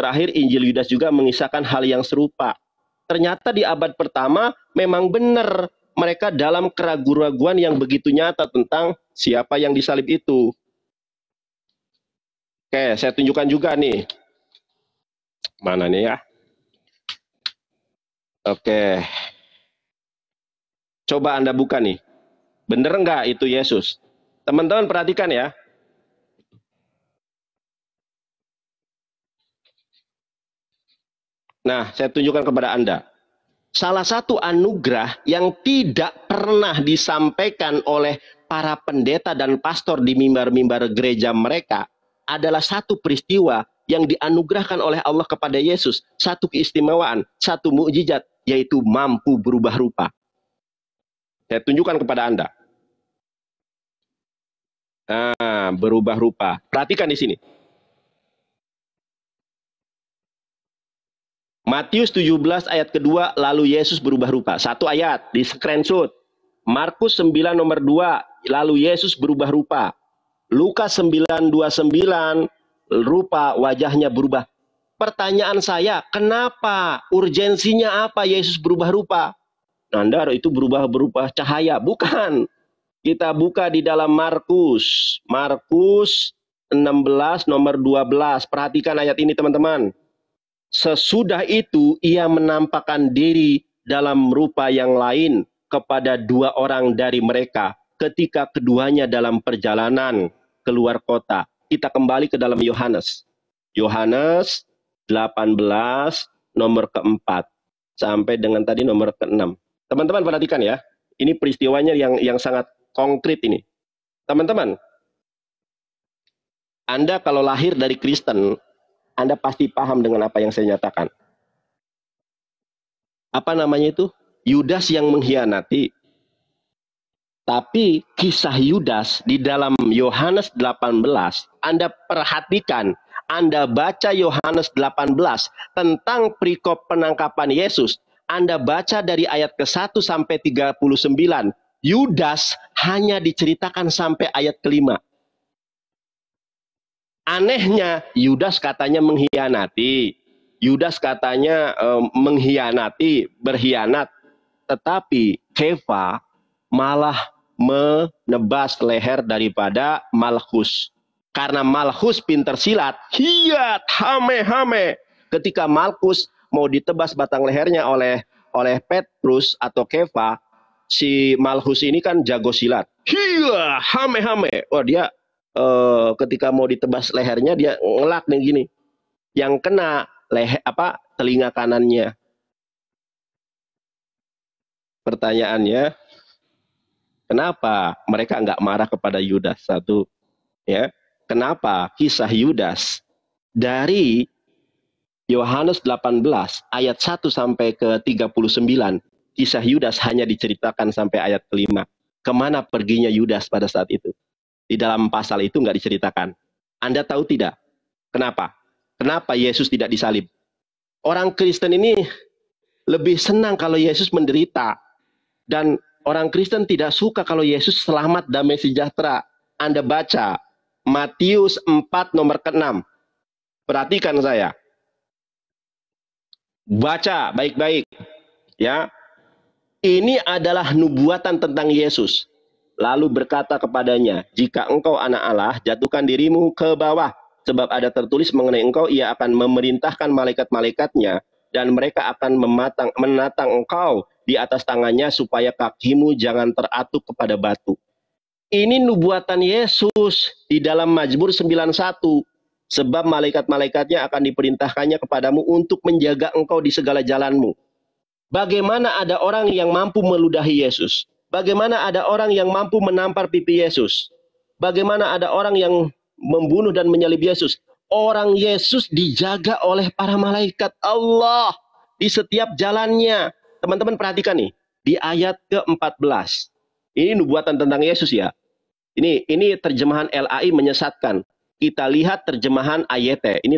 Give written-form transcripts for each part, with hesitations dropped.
terakhir Injil Yudas juga mengisahkan hal yang serupa. Ternyata di abad pertama memang benar mereka dalam keraguan-raguan yang begitu nyata tentang siapa yang disalib itu. Oke, saya tunjukkan juga nih. Mana nih ya? Oke. Coba Anda buka nih. Bener nggak itu Yesus? Teman-teman perhatikan ya. Nah, saya tunjukkan kepada Anda. Salah satu anugerah yang tidak pernah disampaikan oleh para pendeta dan pastor di mimbar-mimbar gereja mereka adalah satu peristiwa yang dianugerahkan oleh Allah kepada Yesus. Satu keistimewaan, satu mukjizat, yaitu mampu berubah rupa. Saya tunjukkan kepada Anda. Nah, berubah rupa. Perhatikan di sini. Matius 17 ayat kedua, lalu Yesus berubah rupa. Satu ayat, di screenshot. Markus 9 nomor 2, lalu Yesus berubah rupa. Lukas 9:29, rupa wajahnya berubah. Pertanyaan saya, kenapa? Urgensinya apa Yesus berubah rupa? Anda itu berubah cahaya. Bukan. Kita buka di dalam Markus. Markus 16 nomor 12. Perhatikan ayat ini teman-teman. Sesudah itu ia menampakkan diri dalam rupa yang lain kepada dua orang dari mereka ketika keduanya dalam perjalanan keluar kota. Kita kembali ke dalam Yohanes. Yohanes 18 nomor keempat sampai dengan tadi nomor ke-6. Teman-teman perhatikan ya. Ini peristiwanya yang sangat konkret ini. Teman-teman, Anda kalau lahir dari Kristen, Anda pasti paham dengan apa yang saya nyatakan. Apa namanya itu? Yudas yang mengkhianati. Tapi kisah Yudas di dalam Yohanes 18, Anda perhatikan, Anda baca Yohanes 18 tentang perikop penangkapan Yesus. Anda baca dari ayat ke-1 sampai 39. Yudas hanya diceritakan sampai ayat ke-5. Anehnya, Yudas katanya mengkhianati. Yudas katanya mengkhianati, berkhianat. Tetapi Kefa malah menebas leher daripada Malchus. Karena Malchus pintar silat, hiat, hame. Ketika Malchus mau ditebas batang lehernya oleh Petrus atau Kefa, si Malchus ini kan jago silat. Hiya, hame. Oh, dia ketika mau ditebas lehernya dia ngelak nih gini. Yang kena telinga kanannya. Pertanyaannya, kenapa mereka nggak marah kepada Yudas? Satu, ya. Kenapa kisah Yudas dari Yohanes 18 ayat 1 sampai ke 39, kisah Yudas hanya diceritakan sampai ayat ke-5. Kemana perginya Yudas pada saat itu? Di dalam pasal itu nggak diceritakan. Anda tahu tidak? Kenapa? Kenapa Yesus tidak disalib? Orang Kristen ini lebih senang kalau Yesus menderita. Dan orang Kristen tidak suka kalau Yesus selamat damai sejahtera. Anda baca Matius 4 nomor ke-6. Perhatikan saya. Baca baik-baik. Ya. Ini adalah nubuatan tentang Yesus. Lalu berkata kepadanya, jika engkau anak Allah, jatuhkan dirimu ke bawah. Sebab ada tertulis mengenai engkau, ia akan memerintahkan malaikat-malaikatnya, dan mereka akan menatang engkau di atas tangannya, supaya kakimu jangan teratuk kepada batu. Ini nubuatan Yesus di dalam Mazmur 91. Sebab malaikat-malaikatnya akan diperintahkannya kepadamu untuk menjaga engkau di segala jalanmu. Bagaimana ada orang yang mampu meludahi Yesus? Bagaimana ada orang yang mampu menampar pipi Yesus? Bagaimana ada orang yang membunuh dan menyalib Yesus? Orang Yesus dijaga oleh para malaikat Allah di setiap jalannya. Teman-teman perhatikan nih, di ayat ke-14. Ini nubuatan tentang Yesus ya. Ini terjemahan LAI menyesatkan. Kita lihat terjemahan AYT. Ini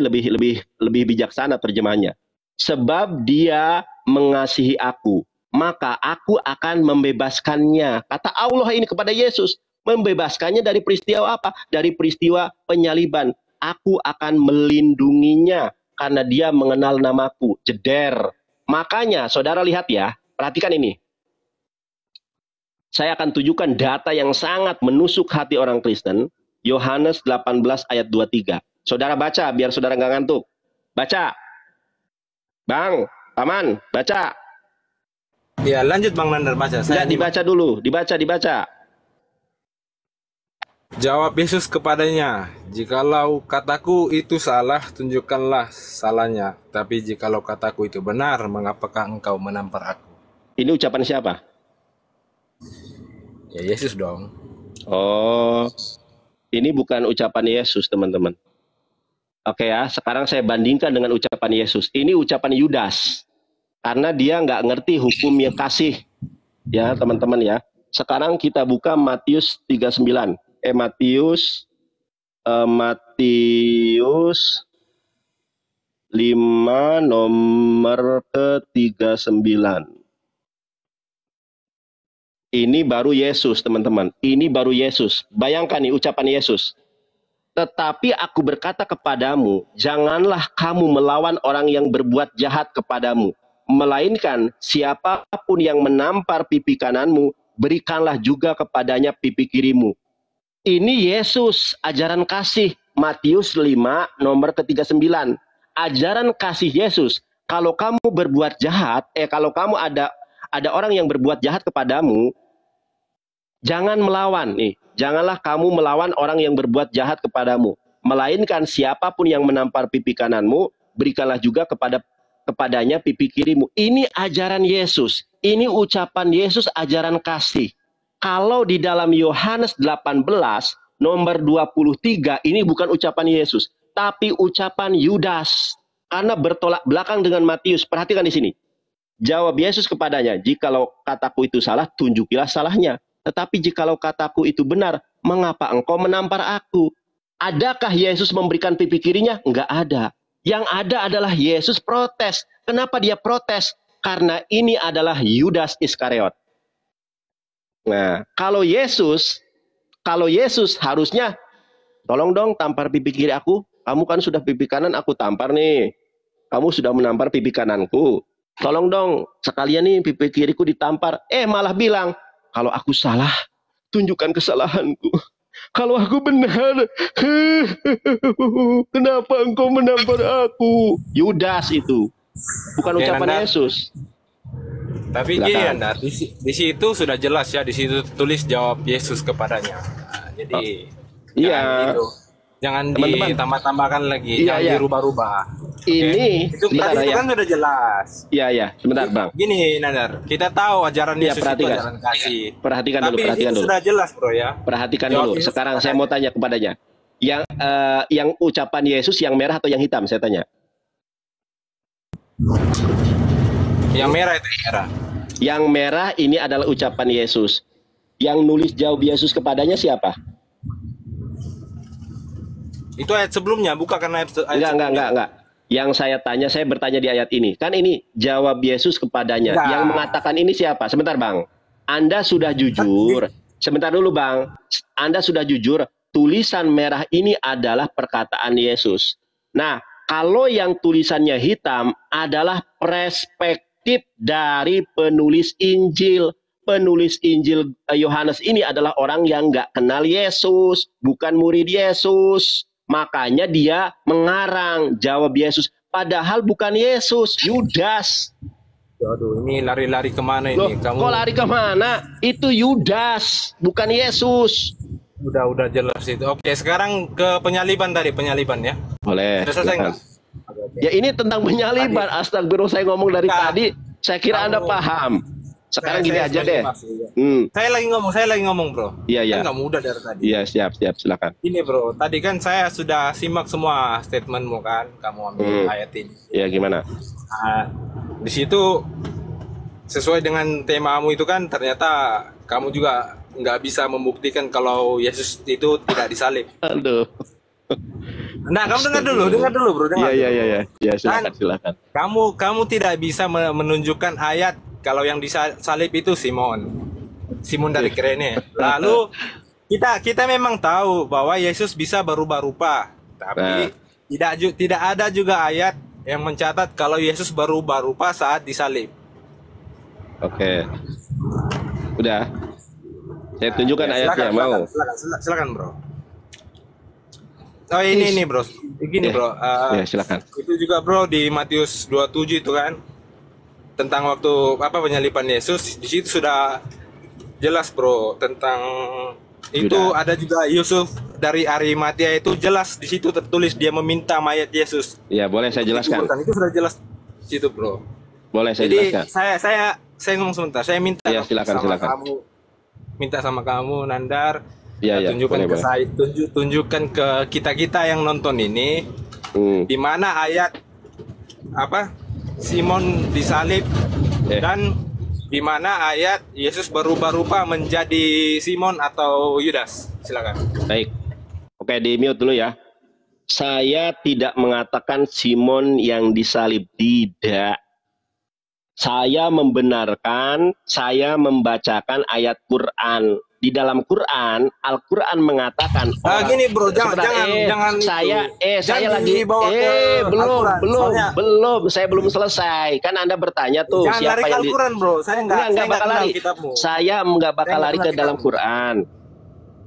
lebih bijaksana terjemahannya. Sebab dia mengasihi aku, maka aku akan membebaskannya. Kata Allah ini kepada Yesus. Membebaskannya dari peristiwa apa? Dari peristiwa penyaliban. Aku akan melindunginya. karena dia mengenal namaku. Jeder. Makanya, saudara lihat ya, perhatikan ini. Saya akan tunjukkan data yang sangat menusuk hati orang Kristen. Yohanes 18 ayat 23. Saudara baca, biar saudara nggak ngantuk. Baca. Bang, Paman, baca. Ya, lanjut Bang Nandar baca. Tidak, dibaca dulu. Dibaca. Jawab Yesus kepadanya, "Jikalau kataku itu salah, tunjukkanlah salahnya. Tapi jikalau kataku itu benar, mengapakah engkau menampar aku?" Ini ucapan siapa? Ya Yesus dong. Oh, ini bukan ucapan Yesus, teman-teman. Oke ya, sekarang saya bandingkan dengan ucapan Yesus. Ini ucapan Yudas. Karena dia nggak ngerti hukum yang kasih. Ya, teman-teman ya. Sekarang kita buka Matius 39. Matius 5 nomor ke-39. Ini baru Yesus, teman-teman. Ini baru Yesus. Bayangkan nih ucapan Yesus. Tetapi aku berkata kepadamu, janganlah kamu melawan orang yang berbuat jahat kepadamu. Melainkan siapapun yang menampar pipi kananmu, berikanlah juga kepadanya pipi kirimu. Ini Yesus, ajaran kasih. Matius 5 nomor ke-39. Ajaran kasih Yesus. Kalau kamu berbuat jahat, kalau kamu ada orang yang berbuat jahat kepadamu, jangan melawan nih. Janganlah kamu melawan orang yang berbuat jahat kepadamu. Melainkan siapapun yang menampar pipi kananmu, berikanlah juga kepadanya pipi kirimu. Ini ajaran Yesus. Ini ucapan Yesus, ajaran kasih. Kalau di dalam Yohanes 18 nomor 23, ini bukan ucapan Yesus, tapi ucapan Yudas. Karena bertolak belakang dengan Matius. Perhatikan di sini. Jawab Yesus kepadanya, jikalau kataku itu salah, tunjukilah salahnya. Tetapi jikalau kataku itu benar, mengapa engkau menampar aku? Adakah Yesus memberikan pipi kirinya? Enggak ada. Yang ada adalah Yesus protes. Kenapa dia protes? Karena ini adalah Yudas Iskariot. Nah, kalau Yesus harusnya, tolong dong tampar pipi kiri aku. Kamu kan sudah pipi kanan aku tampar nih. Kamu sudah menampar pipi kananku. Tolong dong, sekalian nih pipi kiriku ditampar. Malah bilang, kalau aku salah, tunjukkan kesalahanku. Kalau aku benar, kenapa engkau menampar aku? Yudas itu, bukan ucapan Yesus. Tapi gini, di situ sudah jelas ya, di situ tulis jawab Yesus kepadanya. Nah, jadi jangan ditambah-tambahkan lagi, jangan dirubah-rubah. Ini itu kan sudah jelas. Iya, sebentar Bang. Gini Nandar, kita tahu ajaran Yesus itu ajaran kasih. Perhatikan dulu. Sudah jelas bro ya. Perhatikan dulu. Sekarang saya mau tanya kepadanya. Yang ucapan Yesus yang merah atau yang hitam? Saya tanya. Yang merah itu merah. Yang merah ini adalah ucapan Yesus. Yang nulis jawab Yesus kepadanya siapa? Itu ayat sebelumnya, bukan karena ayat enggak. Yang saya tanya, saya bertanya di ayat ini. Kan ini jawab Yesus kepadanya. Enggak. Yang mengatakan ini siapa? Sebentar Bang. Anda sudah jujur. Sebentar dulu Bang. Anda sudah jujur. Tulisan merah ini adalah perkataan Yesus. Nah, kalau yang tulisannya hitam adalah perspektif dari penulis Injil. Penulis Injil Yohanes ini adalah orang yang nggak kenal Yesus, bukan murid Yesus. Makanya dia mengarang jawab Yesus. Padahal bukan Yesus, Yudas. Aduh, ini lari-lari kemana ini? Loh, kamu kok lari kemana? Itu Yudas, bukan Yesus. Udah jelas itu. Oke, sekarang ke penyaliban ya. Boleh. Sudah selesai nggak? Ya ini tentang penyaliban. Astagfirullah, saya ngomong dari tadi. Saya kira Anda paham. Sekarang gini aja deh. Saya lagi ngomong bro. Iya. Kan nggak mudah dari tadi. Iya, siap, silakan. Ini bro, tadi kan saya sudah simak semua statementmu kan, kamu ambil ayat ini. Iya, gimana? Di situ sesuai dengan temamu itu kan, ternyata kamu juga nggak bisa membuktikan kalau Yesus itu tidak disalib. Aduh. Nah, kamu dengar dulu bro. Iya, silakan. Kamu tidak bisa menunjukkan ayat kalau yang disalib itu Simon dari Kirene. Lalu kita memang tahu bahwa Yesus bisa berubah rupa, tapi tidak ada juga ayat yang mencatat kalau Yesus berubah rupa saat disalib. Oke. Udah. Saya tunjukkan ayatnya, mau. Silakan, Bro. Oh, ini Bro. Begini, Bro. Silakan. Itu juga, Bro, di Matius 27 itu kan. Tentang waktu penyaliban Yesus, di situ sudah jelas, Bro, tentang itu. Ada juga Yusuf dari Arimatia, itu jelas di situ tertulis dia meminta mayat Yesus. Ya, boleh saya jelaskan. Itu sudah jelas di situ, Bro. Boleh saya jelaskan. Saya ngomong sebentar. Saya minta silakan. kamu, minta sama kamu, Nandar, tunjukkan ke saya, tunjukkan ke kita yang nonton ini, di mana ayat Simon disalib dan di mana ayat Yesus berubah rupa menjadi Simon atau Yudas. Silakan. Baik. Oke, di mute dulu ya. Saya tidak mengatakan Simon yang disalib, tidak. Saya membenarkan, saya membacakan ayat Quran. Di dalam Quran, Al-Quran mengatakan gini, Bro, jangan saya belum selesai. Kan Anda bertanya tuh jangan siapa lari yang Al-Quran, Bro. Saya nggak bakal lari. Saya nggak bakal lari ke dalam Quran.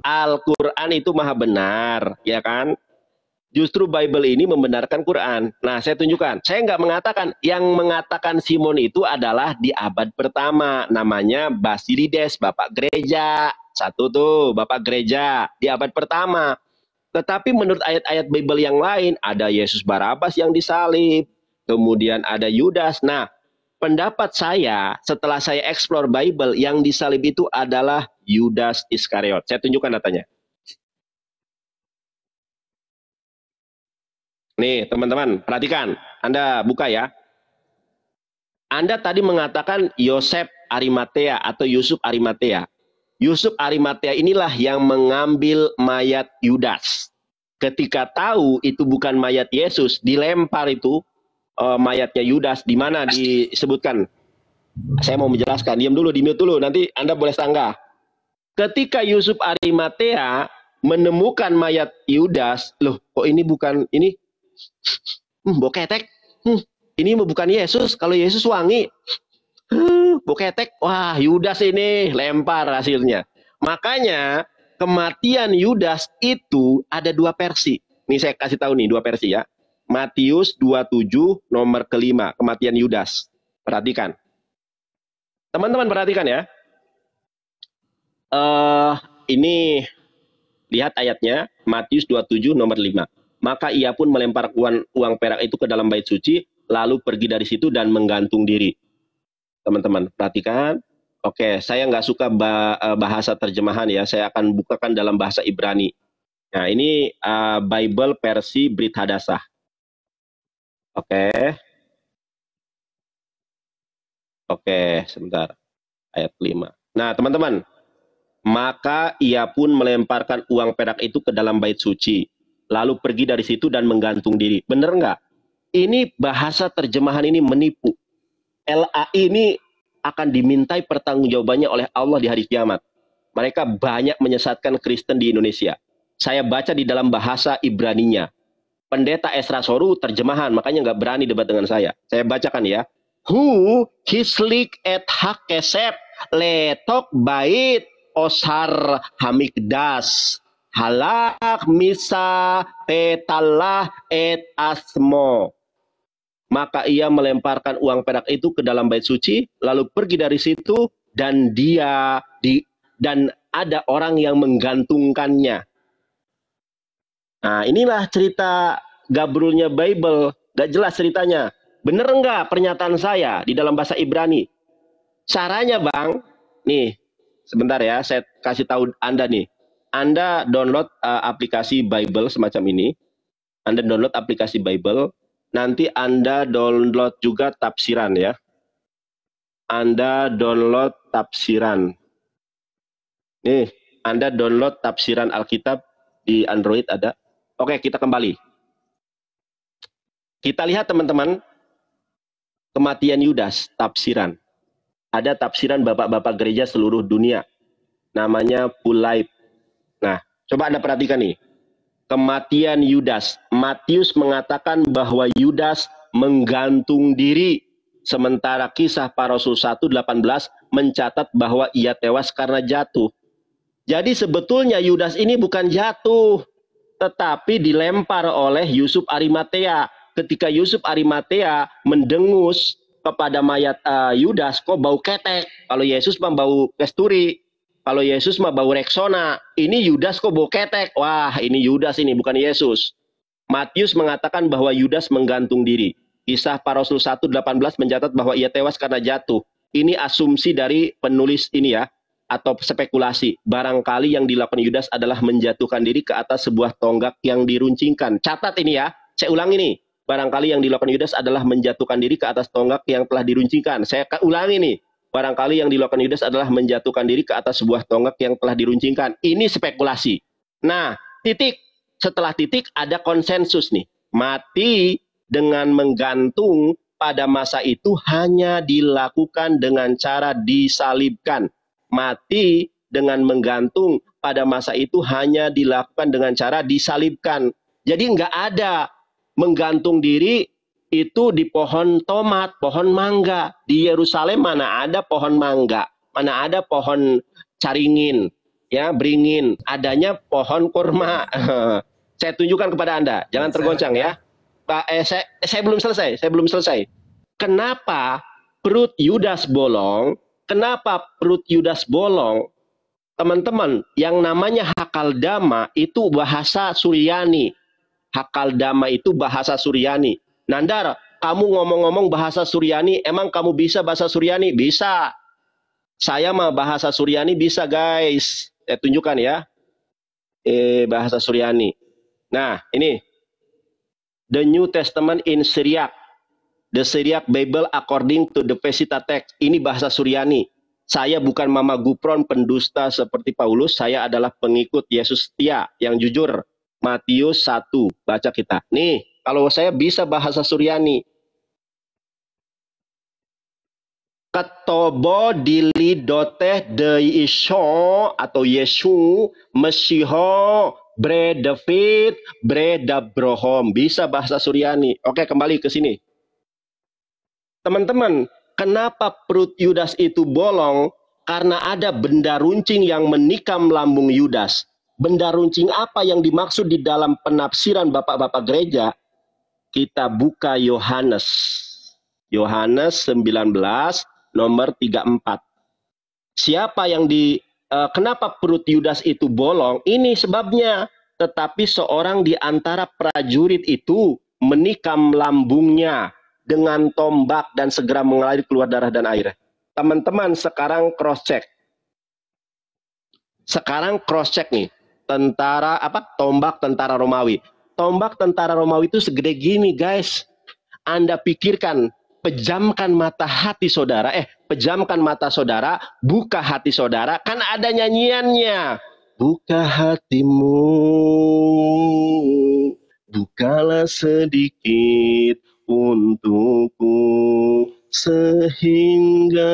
Al-Quran itu maha benar, ya kan? Justru Bible ini membenarkan Quran. Nah, saya tunjukkan. Saya nggak mengatakan. Yang mengatakan Simon itu adalah di abad pertama. Namanya Basilides, Bapak Gereja. Satu tuh, Bapak Gereja. Di abad pertama. Tetapi menurut ayat-ayat Bible yang lain, ada Yesus Barabas yang disalib. Kemudian ada Yudas. Nah, pendapat saya, setelah saya explore Bible, yang disalib itu adalah Yudas Iskariot. Saya tunjukkan datanya. Nih, teman-teman, perhatikan. Anda buka ya. Anda tadi mengatakan Yosef Arimatea atau Yusuf Arimatea. Yusuf Arimatea inilah yang mengambil mayat Yudas. Ketika tahu itu bukan mayat Yesus, dilempar itu mayatnya Yudas. Di mana disebutkan? Saya mau menjelaskan. Diam dulu, di-mute dulu. Nanti Anda boleh sanggah. Ketika Yusuf Arimatea menemukan mayat Yudas, loh, kok ini bukan ini? Boketek, ini bukan Yesus. Kalau Yesus wangi, boketek. Wah, Yudas ini, lempar hasilnya. Makanya kematian Yudas itu ada dua versi. Nih saya kasih tahu nih dua versi ya. Matius 27 nomor kelima, kematian Yudas. Perhatikan, teman-teman, perhatikan ya. Ini lihat ayatnya, Matius 27 nomor 5. Maka ia pun melempar uang perak itu ke dalam bait suci, lalu pergi dari situ dan menggantung diri. Teman-teman, perhatikan. Oke, saya nggak suka bahasa terjemahan ya. Saya akan bukakan dalam bahasa Ibrani. Nah, ini Bible versi Brit Hadasah. Oke, sebentar. Ayat 5. Nah, teman-teman. Maka ia pun melemparkan uang perak itu ke dalam bait suci, lalu pergi dari situ dan menggantung diri. Bener nggak? Ini bahasa terjemahan ini menipu. LAI ini akan dimintai pertanggungjawabannya oleh Allah di hari kiamat. Mereka banyak menyesatkan Kristen di Indonesia. Saya baca di dalam bahasa Ibraninya. Pendeta Esra Soru terjemahan, makanya nggak berani debat dengan saya. Saya bacakan ya. Hu hislik et hakesep letok bait osar hamikdas. Halak misa petalah et asmo. Maka ia melemparkan uang perak itu ke dalam bait suci, lalu pergi dari situ, dan dan ada orang yang menggantungkannya. Nah, inilah cerita gabrulnya Bible. Gak jelas ceritanya. Bener enggak pernyataan saya di dalam bahasa Ibrani? Caranya, Bang, nih, sebentar ya, saya kasih tahu Anda nih. Anda download aplikasi Bible semacam ini. Anda download aplikasi Bible. Nanti Anda download juga tafsiran ya. Anda download tafsiran. Nih, Anda download tafsiran Alkitab di Android ada. Oke, kita kembali. Kita lihat teman-teman, kematian Yudas, tafsiran. Ada tafsiran bapak-bapak gereja seluruh dunia. Namanya Pulaib. Nah, coba Anda perhatikan nih. Kematian Yudas. Matius mengatakan bahwa Yudas menggantung diri. Sementara Kisah Para Rasul 1:18 mencatat bahwa ia tewas karena jatuh. Jadi sebetulnya Yudas ini bukan jatuh, tetapi dilempar oleh Yusuf Arimatea. Ketika Yusuf Arimatea mendengus kepada mayat Yudas, kok bau ketek? Kalau Yesus mah bau kasturi. Kalau Yesus mah bau Rexona. Ini Yudas kok bau ketek? Wah, ini Yudas ini, bukan Yesus. Matius mengatakan bahwa Yudas menggantung diri. Kisah Para Rasul 1:18 mencatat bahwa ia tewas karena jatuh. Ini asumsi dari penulis ini ya, atau spekulasi. Barangkali yang dilakukan Yudas adalah menjatuhkan diri ke atas sebuah tonggak yang diruncingkan. Catat ini ya, saya ulang ini. Barangkali yang dilakukan Yudas adalah menjatuhkan diri ke atas tonggak yang telah diruncingkan. Saya ulangi nih. Barangkali yang dilakukan Yudas adalah menjatuhkan diri ke atas sebuah tonggak yang telah diruncingkan. Ini spekulasi. Nah, titik. Setelah titik ada konsensus nih. Mati dengan menggantung pada masa itu hanya dilakukan dengan cara disalibkan. Mati dengan menggantung pada masa itu hanya dilakukan dengan cara disalibkan. Jadi nggak ada menggantung diri itu di pohon tomat, pohon mangga. Di Yerusalem mana ada pohon mangga, mana ada pohon caringin, ya beringin. Adanya pohon kurma. Saya tunjukkan kepada Anda, jangan tergoncang ya. Saya belum selesai. Kenapa perut Yudas bolong? Kenapa perut Yudas bolong? Teman-teman, yang namanya Hakaldama itu bahasa Suryani. Hakaldama itu bahasa Suryani. Nandar, kamu ngomong-ngomong bahasa Suryani, emang kamu bisa bahasa Suryani? Bisa. Saya mah bahasa Suryani bisa, guys. Saya tunjukkan ya. Bahasa Suryani. Nah, ini. The New Testament in Syriac. The Syriac Bible according to the Peshitta text. Ini bahasa Suryani. Saya bukan Mama Gupron pendusta seperti Paulus. Saya adalah pengikut Yesus setia yang jujur. Matius 1. Baca kita. Nih, kalau saya bisa bahasa Suryani. Katobo dilidoteh de Isho atau Yesu Mesiho Bre David, Bre Dabrohom. Bisa bahasa Suryani. Oke, kembali ke sini. Teman-teman, kenapa perut Yudas itu bolong? Karena ada benda runcing yang menikam lambung Yudas. Benda runcing apa yang dimaksud di dalam penafsiran bapak-bapak gereja? Kita buka Yohanes. Yohanes 19, nomor 34. Siapa yang kenapa perut Yudas itu bolong? Ini sebabnya. Tetapi seorang di antara prajurit itu menikam lambungnya dengan tombak dan segera mengalir keluar darah dan air. Teman-teman, sekarang cross check. Sekarang cross check nih. Tombak tentara Romawi. Tombak tentara Romawi itu segede gini, guys. Anda pikirkan, pejamkan mata hati saudara. Pejamkan mata saudara, buka hati saudara. Kan ada nyanyiannya. Buka hatimu, bukalah sedikit untukku, sehingga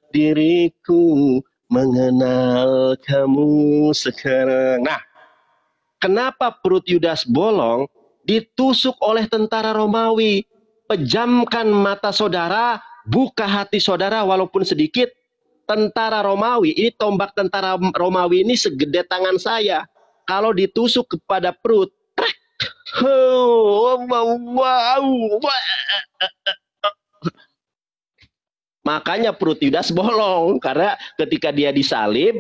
diriku mengenal kamu sekarang. Nah, kenapa perut Yudas bolong? Ditusuk oleh tentara Romawi. Pejamkan mata saudara, buka hati saudara walaupun sedikit. Tentara Romawi, ini tombak tentara Romawi ini segede tangan saya. Kalau ditusuk kepada perut, makanya perut Yudas bolong. Karena ketika dia disalib,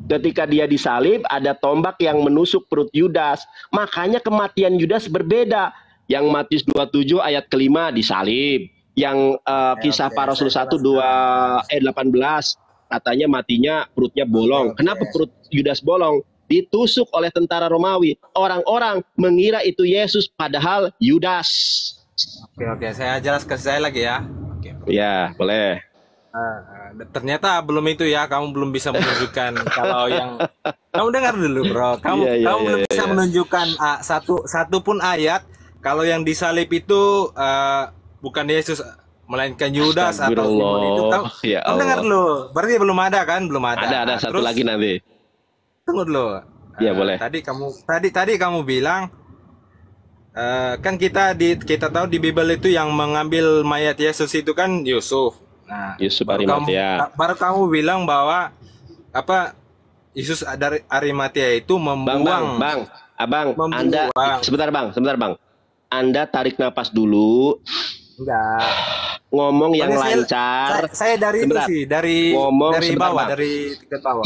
ketika dia disalib, ada tombak yang menusuk perut Yudas. Makanya kematian Yudas berbeda. Yang Matius 27 ayat kelima disalib. Yang Kisah Para Rasul 1:18 katanya matinya perutnya bolong. Kenapa perut Yudas bolong? Ditusuk oleh tentara Romawi. Orang-orang mengira itu Yesus, padahal Yudas. Oke, saya jelaskan saya lagi ya. Ya, boleh. Ternyata belum itu ya, kamu belum bisa menunjukkan kalau yang kamu dengar dulu, bro. Kamu belum bisa menunjukkan satu pun ayat kalau yang disalib itu bukan Yesus, melainkan Yudas atau Simon itu. Kamu dengar dulu. Berarti belum ada kan? Belum ada. Ada satu lagi nanti. Tunggu dulu. Iya, boleh. Tadi kamu bilang kan kita tahu di Bible itu yang mengambil mayat Yesus itu kan Yusuf. Nah, Yusuf Arimatea. Baru kamu bilang bahwa apa Yesus dari Arimatea itu membuang. Abang, Anda sebentar bang. Anda tarik napas dulu. Enggak. Ngomong yang lancar. Saya dari sebentar. Itu sih, dari bawah, bang. Dari tiket bawah.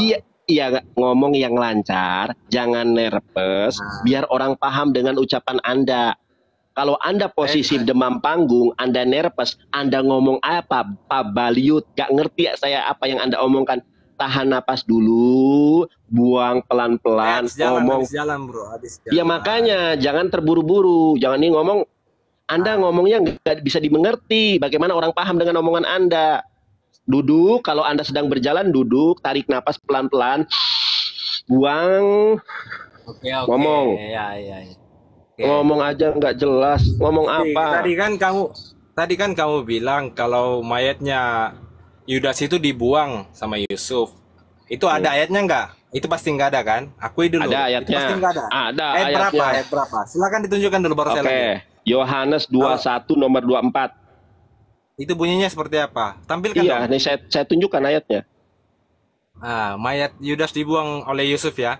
Iya, ngomong yang lancar, jangan nervous, biar orang paham dengan ucapan Anda. Kalau Anda posisi demam panggung, Anda nervous, Anda ngomong apa, Pak Baliut, gak ngerti saya apa yang Anda omongkan. Tahan napas dulu, buang pelan-pelan, ngomong. Habis jalan, bro. Ya makanya, jangan terburu-buru, jangan nih ngomong. Anda ngomongnya nggak bisa dimengerti. Bagaimana orang paham dengan omongan Anda? Duduk, kalau Anda sedang berjalan, duduk, tarik napas pelan-pelan, buang, ngomong. Ya. Ngomong aja nggak jelas, ngomong apa? Tadi kan kamu bilang kalau mayatnya Yudas itu dibuang sama Yusuf. Itu ada ayatnya nggak? Itu pasti nggak ada kan? Akui dulu. Ada ayatnya. Itu pasti nggak ada. Ada ayatnya. Ayat berapa? Silakan ditunjukkan dulu baru saya lagi. Yohanes 21 nomor 24. Itu bunyinya seperti apa? Tampilkan. Iya, nih saya tunjukkan ayatnya. Mayat Yudas dibuang oleh Yusuf ya.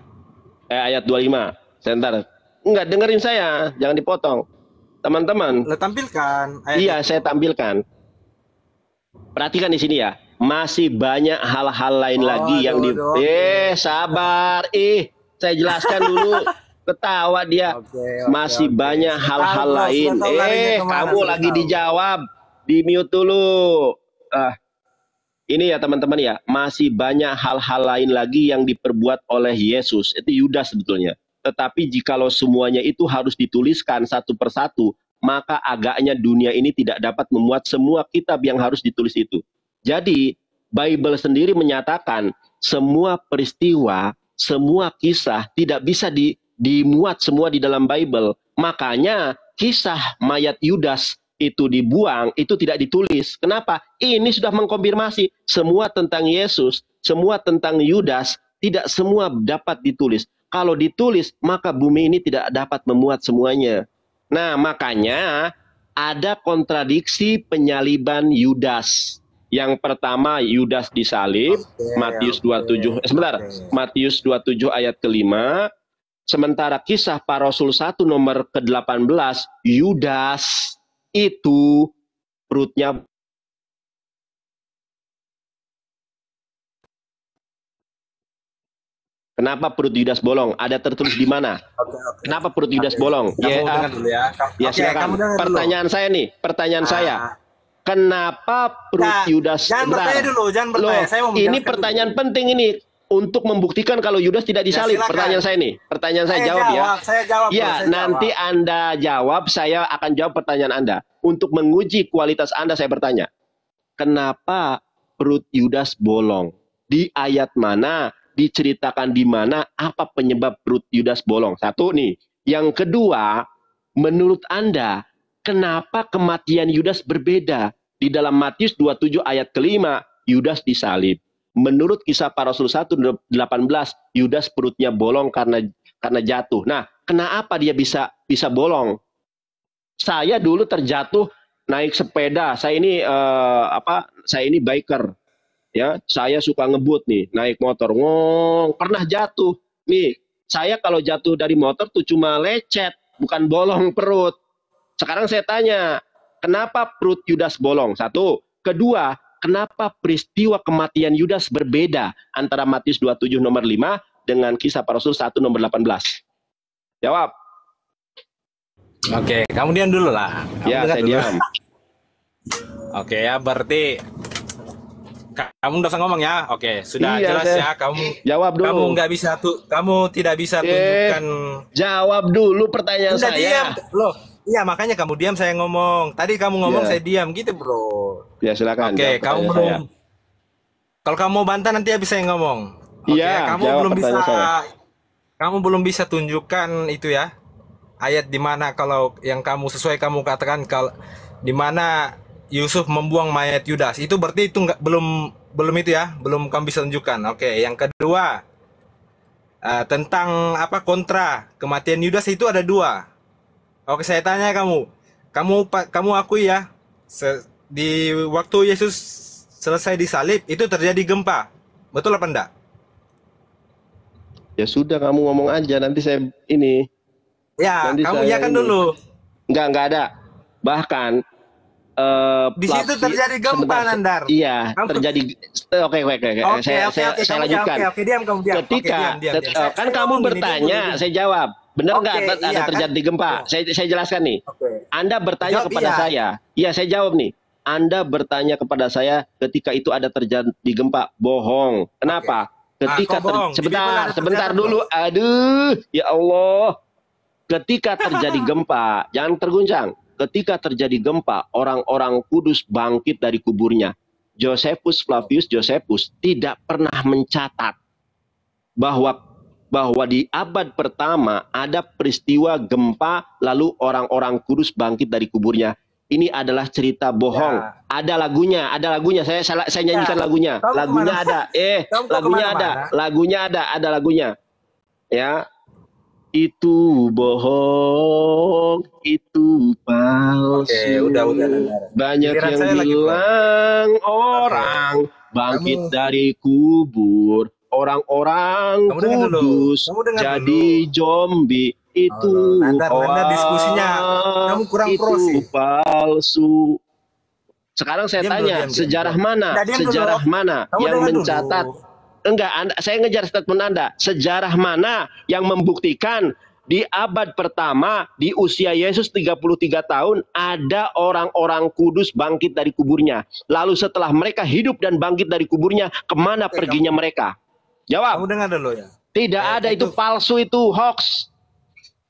Ayat 25. Sebentar. Enggak, dengerin saya, jangan dipotong. Teman-teman. Tampilkan. Iya, saya tampilkan. Perhatikan di sini ya. Masih banyak hal-hal lain lagi yang sabar. Saya jelaskan dulu. Ketawa dia. Masih banyak hal-hal lain. Kamu lagi dijawab. Di mute dulu. Ini ya teman-teman ya, masih banyak hal-hal lain lagi yang diperbuat oleh Yesus. Itu Yudas sebetulnya. Tetapi jikalau semuanya itu harus dituliskan satu persatu, maka agaknya dunia ini tidak dapat memuat semua kitab yang harus ditulis itu. Jadi Bible sendiri menyatakan semua peristiwa, semua kisah tidak bisa dimuat semua di dalam Bible. Makanya kisah mayat Yudas itu dibuang, itu tidak ditulis. Kenapa? Ini sudah mengkonfirmasi semua tentang Yesus, semua tentang Yudas, tidak semua dapat ditulis. Kalau ditulis, maka bumi ini tidak dapat memuat semuanya. Nah, makanya ada kontradiksi penyaliban Yudas. Yang pertama, Yudas disalib, Matius 27, Matius 27 ayat ke-5. Sementara kisah para Rasul 1 nomor ke-18, Yudas itu perutnya kenapa perut Yudas bolong? Ada tertulis di mana? Kenapa perut Yudas bolong? Silakan. Pertanyaan saya nih, saya. Kenapa perut Yudas? Jangan bertanya dulu, jangan bertanya. Saya mau ini pertanyaan penting ini untuk membuktikan kalau Yudas tidak disalib. Pertanyaan saya nih, jawab ya. Saya jawab. Nanti Anda jawab, saya akan jawab pertanyaan Anda. Untuk menguji kualitas Anda, saya bertanya. Kenapa perut Yudas bolong? Di ayat mana? Diceritakan di mana? Apa penyebab perut Yudas bolong? Satu nih. Yang kedua, menurut Anda, kenapa kematian Yudas berbeda? Di dalam Matius 27 ayat ke-5, Yudas disalib. Menurut kisah para Rasul 1:18, Yudas perutnya bolong karena jatuh. Nah, kenapa dia bisa bolong? Saya dulu terjatuh naik sepeda. Saya ini saya ini biker. Ya, saya suka ngebut nih, naik motor. Pernah jatuh. Nih, saya kalau jatuh dari motor tuh cuma lecet, bukan bolong perut. Sekarang saya tanya, kenapa perut Yudas bolong? Satu. Kedua, kenapa peristiwa kematian Yudas berbeda antara Matius 27 nomor 5 dengan kisah para Rasul 1 nomor 18? Jawab. Oke, kamu diam dulu lah. Saya diam. Oke ya, berarti kamu udah usah ngomong ya. Oke, sudah jelas ya. Kamu jawab dulu. Kamu tidak bisa tunjukkan. Jawab dulu pertanyaan saya. Diam. Loh, iya makanya kamu diam saya ngomong. Tadi kamu ngomong saya diam gitu, Bro. Ya silakan. Oke, kamu belum. Kalau kamu mau bantah nanti habis saya ngomong. Iya, kamu belum bisa tunjukkan itu ya. Ayat di mana kalau yang kamu sesuai kamu katakan kalau di mana Yusuf membuang mayat Yudas. Itu berarti itu belum itu ya, belum kamu bisa tunjukkan. Oke, yang kedua tentang kontra kematian Yudas itu ada dua. Oke, saya tanya kamu akui ya, di waktu Yesus selesai disalib itu terjadi gempa, betul apa enggak? Ya sudah, kamu ngomong aja, nanti saya ini. Ya, nanti kamu iya kan ini. dulu. Enggak ada. Bahkan di situ terjadi gempa, Nandar. Iya, terjadi. Oke. Saya lanjutkan. Oke, diam kamu, diam. Ketika kan kamu bertanya, saya jawab. Benar nggak ada terjadi gempa? Saya jelaskan nih. Anda bertanya kepada saya. Iya, saya jawab nih. Anda bertanya kepada saya ketika itu ada terjadi gempa. Bohong. Kenapa? Ketika sebentar dulu. Aduh, ya Allah. Ketika terjadi gempa, jangan terguncang. Ketika terjadi gempa, orang-orang kudus bangkit dari kuburnya. Josephus Flavius Josephus tidak pernah mencatat bahwa di abad pertama ada peristiwa gempa lalu orang-orang kudus bangkit dari kuburnya. Ini adalah cerita bohong. Ya. Ada lagunya. Saya nyanyikan lagunya. Lagunya ada. Lagunya ada. Ya. Itu bohong, itu palsu. Oke, udah. Banyak yang bilang orang bangkit dari kubur. Orang-orang kudus jadi zombie. Itu Nanda diskusinya kamu kurang pro sih. Palsu. Sekarang saya tanya, sejarah mana yang mencatat? Enggak, saya ngejar statement Anda. Sejarah mana yang membuktikan di abad pertama di usia Yesus 33 tahun ada orang-orang kudus bangkit dari kuburnya. Lalu setelah mereka hidup dan bangkit dari kuburnya, kemana perginya mereka? Jawab. Kamu dengar dulu ya. Tidak ada, itu palsu, itu hoax.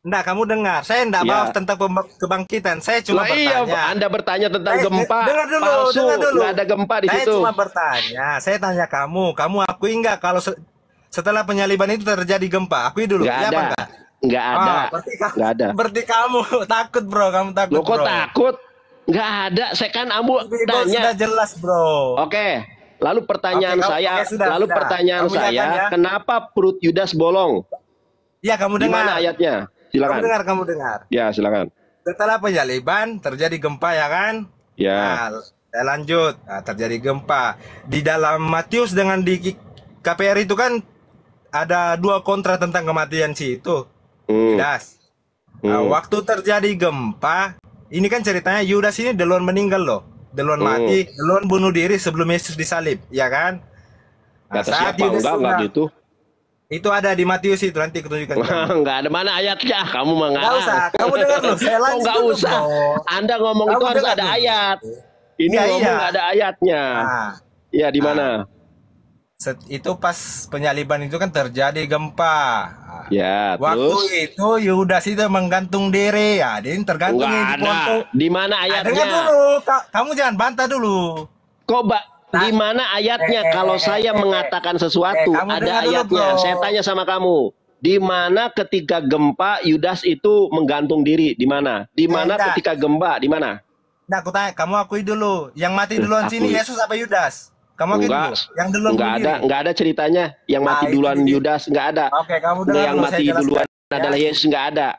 Enggak, kamu dengar. Saya enggak bahas tentang kebangkitan. Saya cuma bertanya. Iya, Anda bertanya tentang gempa. Dengar dulu, palsu. Nggak ada gempa di situ. Saya cuma bertanya. Saya tanya kamu akui enggak kalau setelah penyaliban itu terjadi gempa? Akui dulu. Nggak ada. Nggak ada. Nggak ada. Berarti kamu takut, bro. Kamu takut, Loh, kok takut? Nggak ada. Saya kan tanya. Sudah jelas, bro. Oke. Lalu pertanyaan pertanyaan saya, kenapa perut Yudas bolong? Ya, kamu dengar. Gimana ayatnya? Silakan. Kamu dengar. Ya, silakan. Setelah penyaliban terjadi gempa, ya kan? Ya. Nah, saya lanjut. Nah, terjadi gempa. Di dalam Matius dengan di KPR itu kan ada dua kontra tentang kematian si itu. Yudas. Nah, waktu terjadi gempa, ini kan ceritanya Yudas ini duluan meninggal loh. Duluan mati, duluan bunuh diri sebelum Yesus disalib, ya kan? Nah, saat Yudas enggak gitu. Itu ada di Matius itu, nanti kutunjukkan. Enggak ada, mana ayatnya? Kamu mah nggak usah. Kamu dengar loh, saya lanjut. Enggak usah. Anda ngomong itu harus ada ayat. Ini ngomong nggak ada ayatnya. Iya, di mana? Itu pas penyaliban itu kan terjadi gempa. Ya, waktu itu Yudas itu menggantung diri. Ya, dia tergantung di foto. Di mana ayatnya? Dengar dulu. Kamu jangan bantah dulu. Kok, di mana ayatnya? Kalau saya mengatakan sesuatu, ada ayatnya. Saya tanya sama kamu. Di mana ketika gempa Yudas itu menggantung diri? Di mana? Di mana ketika gempa? Di mana? Nah, aku tanya, kamu akui dulu. Yang mati duluan sini Yesus apa Yudas? Kamu akui dulu. Yang duluan enggak ada ceritanya. Yang mati duluan Yudas, enggak ada. Oke, kamu dengar. Yang mati duluan adalah Yesus, enggak ada.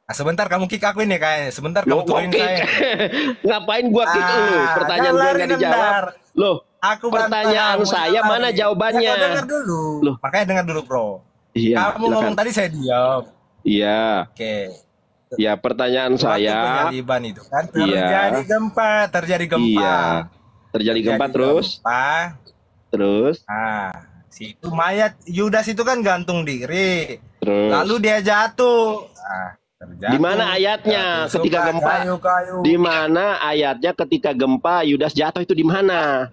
Nah, sebentar kamu kick aku ini kayaknya. Sebentar kamu turunin saya. Ngapain gua kick lu? Pertanyaan gue nggak dijawab. Loh, pertanyaan saya mana jawabannya? Dengar dulu. Loh, makanya dengar dulu, bro. Iya. Kamu ngomong tadi saya diam. Iya. Oke. Ya, pertanyaan saya. Penyaliban itu kan terjadi gempa, Iya. Terjadi gempa terus. Terus. Nah, situ mayat Yudas itu kan gantung diri. Terus. Lalu dia jatuh. Di mana ayatnya ketika gempa? Di mana ayatnya ketika gempa Yudas jatuh itu di mana?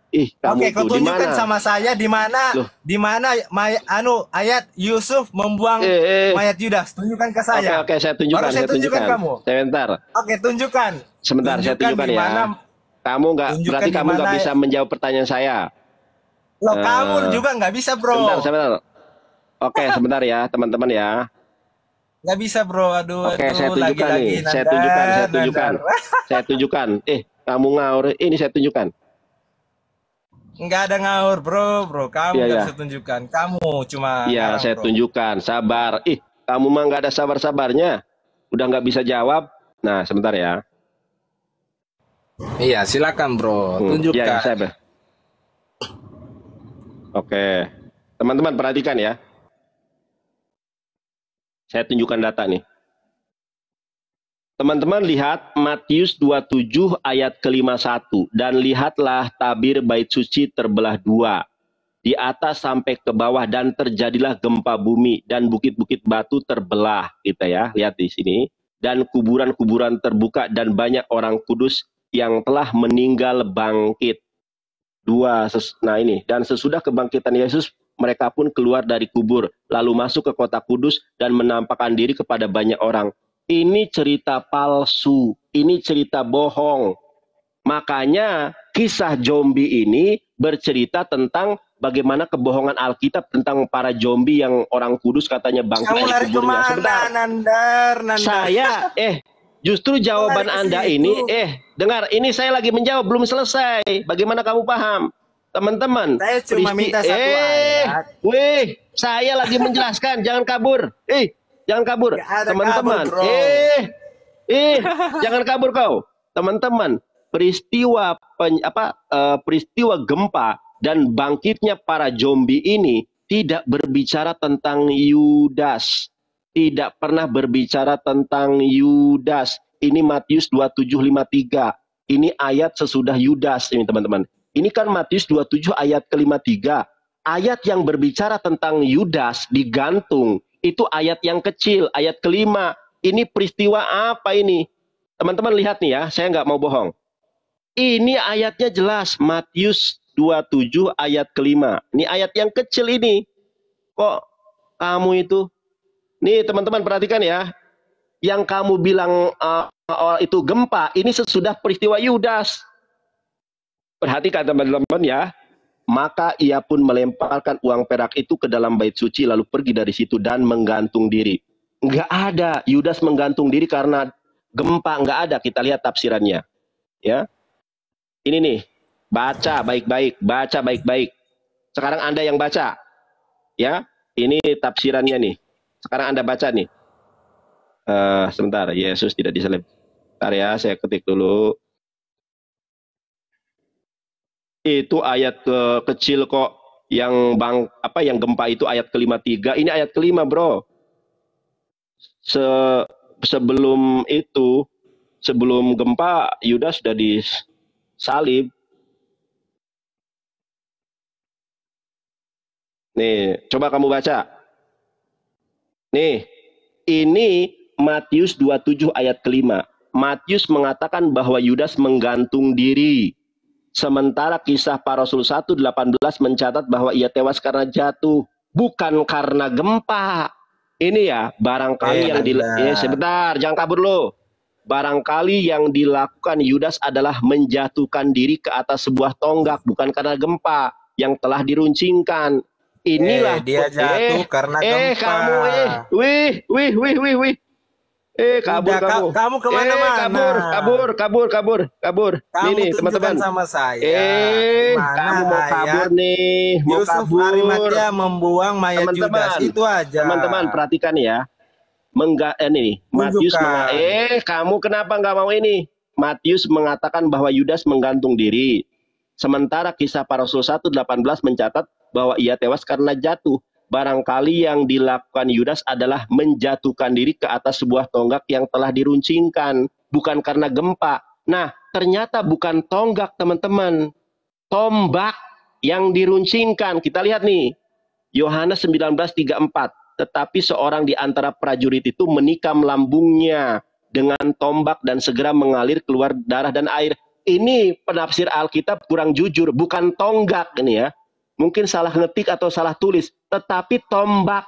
Oke, kau tunjukkan sama saya di mana ayat Yusuf membuang mayat Yudas. Tunjukkan ke saya. Oke, saya tunjukkan. Saya tunjukkan kamu. Sebentar. Oke, tunjukkan. Sebentar, saya tunjukkan ya. Kamu berarti kamu nggak bisa menjawab pertanyaan saya. Loh, kamu juga nggak bisa, bro. Sebentar. Oke, sebentar ya, teman-teman ya. Nggak bisa, bro. Aduh, oke, saya tunjukkan nih. Saya tunjukkan. Saya tunjukkan. Kamu ngaur. Ini saya tunjukkan. Nggak ada ngaur, bro. Kamu nggak bisa tunjukkan. Kamu cuma Iya, saya tunjukkan. Sabar. Kamu mah nggak ada sabar-sabarnya. Udah nggak bisa jawab. Nah, sebentar ya. Iya, silakan bro, tunjukkan. Ya, saya. Oke, teman-teman perhatikan ya. Saya tunjukkan data nih. Teman-teman lihat Matius 27 ayat ke-51. Dan lihatlah tabir bait suci terbelah dua. Di atas sampai ke bawah dan terjadilah gempa bumi dan bukit-bukit batu terbelah. Kita ya, lihat di sini. Dan kuburan-kuburan terbuka dan banyak orang kudus yang telah meninggal bangkit. Nah ini, dan sesudah kebangkitan Yesus, mereka pun keluar dari kubur, lalu masuk ke kota kudus dan menampakkan diri kepada banyak orang. Ini cerita palsu, ini cerita bohong. Makanya kisah zombie ini bercerita tentang bagaimana kebohongan Alkitab tentang para zombie yang orang kudus katanya bangkit dari kuburnya. Sebentar, Nandar. Saya, justru jawaban Anda ini, dengar, ini saya lagi menjawab, belum selesai. Bagaimana kamu paham? Teman-teman, saya cuma minta satu ayat. Saya lagi menjelaskan, jangan kabur. Jangan kabur. Teman-teman, jangan kabur kau. Teman-teman, peristiwa gempa dan bangkitnya para zombie ini tidak berbicara tentang Yudas. Tidak pernah berbicara tentang Yudas. Ini Matius 27:53. Ini ayat sesudah Yudas ini teman-teman. Ini kan Matius 27 ayat ke-53. Ayat yang berbicara tentang Yudas digantung. Itu ayat yang kecil, ayat ke-5. Ini peristiwa apa ini? Teman-teman lihat nih ya, saya nggak mau bohong. Ini ayatnya jelas, Matius 27 ayat ke-5. Ini ayat yang kecil ini. Kok kamu itu? Nih teman-teman perhatikan ya. Yang kamu bilang itu gempa, ini sesudah peristiwa Yudas. Perhatikan teman-teman ya. Maka ia pun melemparkan uang perak itu ke dalam bait suci lalu pergi dari situ dan menggantung diri. Enggak ada Yudas menggantung diri karena gempa, enggak ada. Kita lihat tafsirannya. Ya. Ini nih, baca baik-baik, baca baik-baik. Sekarang Anda yang baca. Ya, ini tafsirannya nih. Sekarang Anda baca nih. Sebentar, Yesus tidak disalib. Bentar ya, saya ketik dulu. Itu ayat kecil kok. Yang gempa itu ayat ke-53. Ini ayat ke-5, bro. Sebelum itu, sebelum gempa, Yudas sudah disalib. Nih, coba kamu baca. Nih, ini Matius 27 ayat ke-5. Matius mengatakan bahwa Yudas menggantung diri. Sementara kisah para Rasul 1:18 mencatat bahwa ia tewas karena jatuh. Bukan karena gempa. Ini ya, barangkali sebentar, jangan kabur lo. Barangkali yang dilakukan Yudas adalah menjatuhkan diri ke atas sebuah tonggak. Bukan karena gempa yang telah diruncingkan. Inilah dia jatuh karena gempa. Kamu kamu kemana-mana. Kabur. Ini teman-teman sama saya. Kamu mau kabur nih, mau Yusuf kabur. Arimatea membuang mayat Yudas, itu aja. Teman-teman perhatikan ya. Matius kamu kenapa nggak mau ini? Matius mengatakan bahwa Yudas menggantung diri. Sementara kisah para Rasul 1:18 mencatat bahwa ia tewas karena jatuh. Barangkali yang dilakukan Yudas adalah menjatuhkan diri ke atas sebuah tonggak yang telah diruncingkan. Bukan karena gempa. Nah, ternyata bukan tonggak, teman-teman. Tombak yang diruncingkan. Kita lihat nih. Yohanes 19:34. Tetapi seorang di antara prajurit itu menikam lambungnya dengan tombak dan segera mengalir keluar darah dan air. Ini penafsir Alkitab kurang jujur. Bukan tonggak ini ya. Mungkin salah ngetik atau salah tulis. Tetapi tombak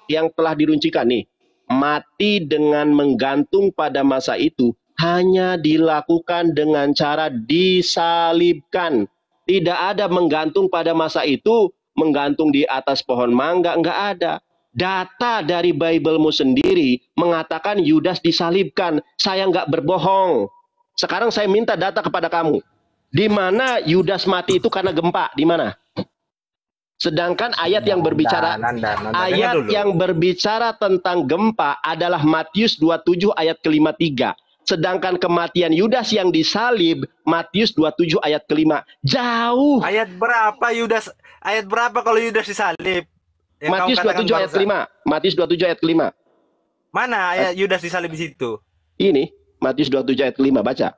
yang telah diruncingkan nih. Mati dengan menggantung pada masa itu hanya dilakukan dengan cara disalibkan. Tidak ada menggantung pada masa itu, menggantung di atas pohon mangga, enggak ada. Data dari Bible-mu sendiri mengatakan Yudas disalibkan. Saya enggak berbohong. Sekarang saya minta data kepada kamu. Di mana Yudas mati itu karena gempa? Di mana? Sedangkan ayat yang berbicara yang berbicara tentang gempa adalah Matius 27 ayat ke-53. Sedangkan kematian Yudas yang disalib Matius 27 ayat ke-5. Jauh. Ayat berapa Yudas? Ayat berapa kalau Yudas disalib? Matius 27 ayat ke-5. Matius 27 ayat ke-5. Mana ayat Yudas disalib di situ? Ini Matius 27 ayat ke-5, baca.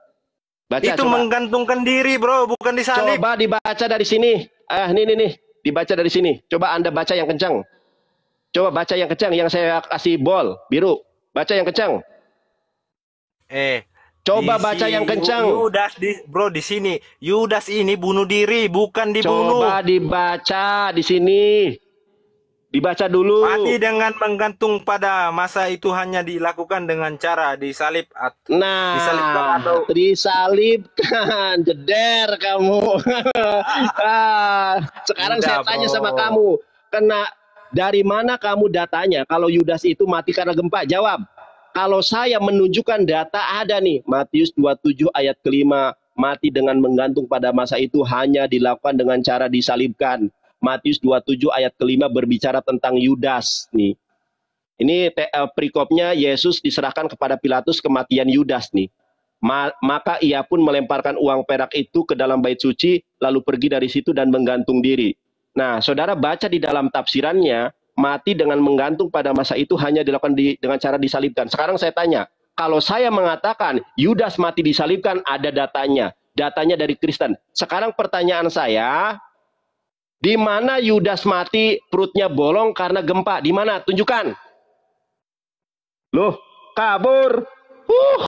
Baca. Itu coba. Menggantungkan diri, bro, bukan disalib. Coba dibaca dari sini. Nih. Dibaca dari sini. Coba Anda baca yang kencang. Coba baca yang kencang, yang saya kasih bol biru. Baca yang kencang. Coba baca yang kencang. Yudas di sini. Yudas ini bunuh diri, bukan dibunuh. Coba dibaca di sini. Dibaca dulu. Mati dengan menggantung pada masa itu hanya dilakukan dengan cara disalib. Disalibkan. Jeder kamu. Sekarang saya tanya sama kamu. Dari mana kamu datanya kalau Yudas itu mati karena gempa? Jawab. Kalau saya menunjukkan data ada nih. Matius 27 ayat ke-5. Mati dengan menggantung pada masa itu hanya dilakukan dengan cara disalibkan. Matius 27 ayat ke-5 berbicara tentang Yudas nih. Ini perikopnya Yesus diserahkan kepada Pilatus kematian Yudas nih. Maka ia pun melemparkan uang perak itu ke dalam bait suci lalu pergi dari situ dan menggantung diri. Nah, saudara baca di dalam tafsirannya, mati dengan menggantung pada masa itu hanya dilakukan dengan cara disalibkan. Sekarang saya tanya, kalau saya mengatakan Yudas mati disalibkan, ada datanya. Datanya dari Kristen. Sekarang pertanyaan saya, di mana Yudas mati perutnya bolong karena gempa? Di mana? Tunjukkan. Loh, kabur.